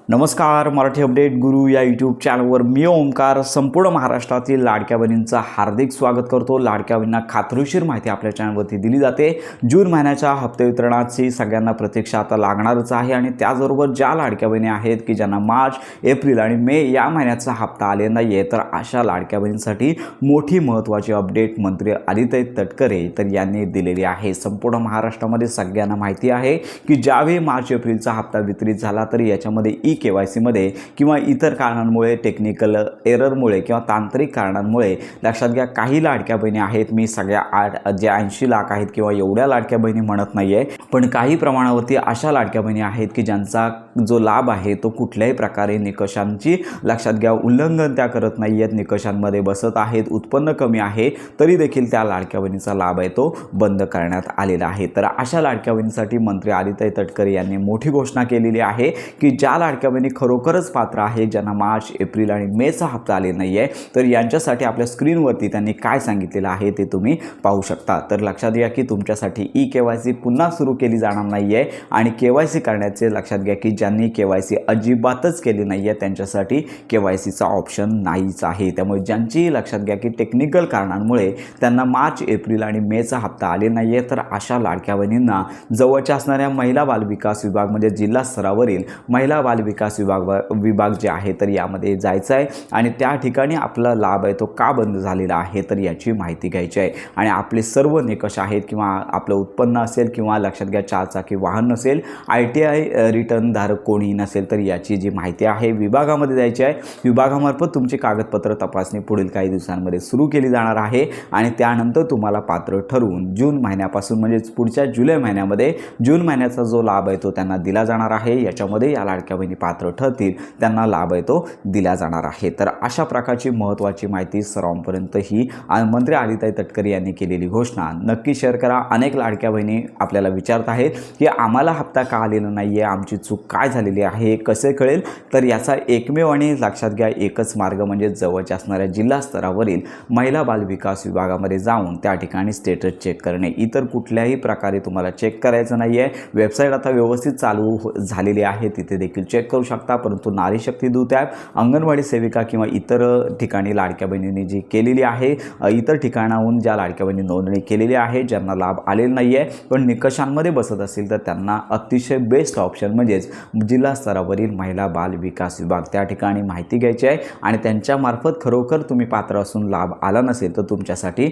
नमस्कार. मराठी अपडेट गुरु या यूट्यूब चॅनलवर मी ओमकार संपूर्ण महाराष्ट्रातील लाडक्या बहिणींचं हार्दिक स्वागत करतो. लाडक्या बहिणींना खात्रीशीर माहिती आपल्या चॅनलवरती दिली जाते. जून महिन्याच्या हप्ते वितरणाची सगळ्यांना प्रतीक्षा आता लागणारच आहे आणि त्याचबरोबर ज्या लाडक्या बहिणी आहेत की ज्यांना मार्च, एप्रिल आणि मे या महिन्याचा हप्ता आले नाही आहे तर अशा लाडक्या बहिणींसाठी मोठी महत्त्वाची अपडेट मंत्री आदित्य तटकरे तर यांनी दिलेली आहे. संपूर्ण महाराष्ट्रामध्ये सगळ्यांना माहिती आहे की ज्यावेळी मार्च एप्रिलचा हप्ता वितरित झाला तर याच्यामध्ये KYC मध्ये किंवा इतर कारणांमुळे टेक्निकल एररमुळे किंवा तांत्रिक कारणांमुळे लक्षात घ्या काही लाडक्या बहिणी आहेत, मी सगळ्या जे 80 लाख आहेत किंवा एवढ्या लाडक्या बहिणी म्हणत नाही आहे, पण काही प्रमाणावरती अशा लाडक्या बहिणी आहेत की ज्यांचा जो लाभ आहे तो कुठल्याही प्रकारे निकषांची लक्षात घ्या उल्लंघन त्या करत नाही आहेत, निकषांमध्ये बसत आहेत, उत्पन्न कमी आहे तरी देखील त्या लाडक्या बहिणीचा लाभ आहे तो बंद करण्यात आलेला आहे. तर अशा लाडक्या बहिणींसाठी मंत्री आदित्य तटकरे यांनी मोठी घोषणा केलेली आहे की ज्या लाडक्या बहिणी खरोखरच पात्र आहे, ज्यांना मार्च, एप्रिल आणि मेचा हप्ता आले नाही आहे तर यांच्यासाठी आपल्या स्क्रीनवरती त्यांनी काय सांगितलेलं आहे ते तुम्ही पाहू शकता. तर लक्षात घ्या की तुमच्यासाठी KYC पुन्हा सुरू केली जाणार नाही आहे आणि KYC करण्याचे लक्षात घ्या की ज्यांनी KYC अजिबातच केली नाही आहे त्यांच्यासाठी KYCचा ऑप्शन नाहीच आहे. त्यामुळे ज्यांची लक्षात घ्या की टेक्निकल कारणांमुळे त्यांना मार्च, एप्रिल आणि मेचा हप्ता आले नाही आहे तर अशा लाडक्या बहिणींना जवळच्या असणाऱ्या महिला बालविकास विभाग म्हणजे जिल्हा स्तरावरील महिला बालविकास विभाग जे आहे तर यामध्ये जायचं आहे आणि त्या ठिकाणी आपला लाभ आहे तो का बंद झालेला आहे तर याची माहिती घ्यायची आहे आणि आपले सर्व निकष आहेत किंवा आपलं उत्पन्न असेल किंवा लक्षात घ्या 4 चाकी वाहन नसेल, ITI रिटर्न धारक कोणी नसेल तर याची जी माहिती आहे विभागामध्ये द्यायची आहे. विभागामार्फत तुमची कागदपत्र तपासणी पुढील काही दिवसांमध्ये सुरू केली जाणार आहे आणि त्यानंतर तुम्हाला पात्र ठरवून जून महिन्यापासून म्हणजेच पुढच्या जुलै महिन्यामध्ये जून महिन्याचा जो लाभ आहे तो त्यांना दिला जाणार आहे. याच्यामध्ये या लाडक्या बहिणी पात्र ठरतील त्यांना लाभ आहे तो दिला जाणार आहे. तर अशा प्रकारची महत्त्वाची माहिती सर्वांपर्यंत ही मंत्री आदित्य तटकरे यांनी केलेली घोषणा नक्की शेअर करा. अनेक लाडक्या बहिणी आपल्याला विचारत आहेत की आम्हाला हप्ता का आलेला नाही आहे, आमची चूक काय झालेली आहे, कसे कळेल तर याचा एकमेव आणि लक्षात घ्या एकच मार्ग म्हणजे जवळच्या असणाऱ्या जिल्हा स्तरावरील महिला बालविकास विभागामध्ये जाऊन त्या ठिकाणी स्टेटस चेक करणे. इतर कुठल्याही प्रकारे तुम्हाला चेक करायचं नाही आहे. वेबसाईट आता व्यवस्थित चालू झालेली आहे, तिथे देखील चेक करू शकता. परंतु नारी शक्ती दूत ॲप, अंगणवाडी सेविका किंवा इतर ठिकाणी लाडक्या बहिणींनी जी केलेली आहे, इतर ठिकाणाहून ज्या लाडक्या बहिणी नोंदणी केलेली आहे ज्यांना लाभ आलेला नाही आहे पण निकषांमध्ये बसत असेल तर त्यांना अतिशय बेस्ट ऑप्शन म्हणजेच जिल्हा स्तरावरील महिला बाल विकास विभाग त्या ठिकाणी माहिती घ्यायची आहे आणि त्यांच्यामार्फत खरोखर तुम्ही पात्र असून लाभ आला नसेल तर तुमच्यासाठी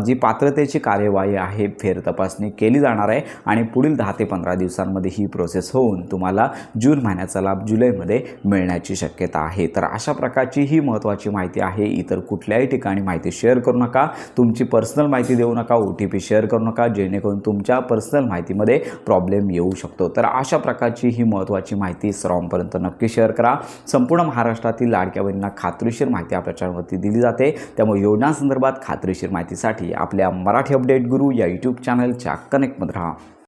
जी पात्रतेची कार्यवाही आहे फेर तपासणी केली जाणार आहे आणि पुढील 10 ते 15 दिवसांमध्ये ही प्रोसेस होऊन तुम्हाला जून महिन्याचा लाभ जुलैमध्ये मिळण्याची शक्यता आहे. तर अशा प्रकारची ही महत्त्वाची माहिती आहे. इतर कुठल्याही ठिकाणी माहिती शेअर करू नका, तुमची पर्सनल माहिती देऊ नका, OTP शेअर करू नका जेणेकरून तुमच्या पर्सनल माहितीमध्ये प्रॉब्लेम येऊ शकतो. तर अशा प्रकारची ही महत्त्वाची माहिती सर्वांपर्यंत नक्की शेअर करा. संपूर्ण महाराष्ट्रातील लाडक्या बहिणींना खात्रीशीर माहिती आपल्या चॅनलवरती दिली जाते. त्यामुळे योजनांसंदर्भात खात्रीशीर माहितीसाठी आपल्या मराठी अपडेट गुरु या यूट्यूब चॅनलच्या कनेक्टमध्ये राहा.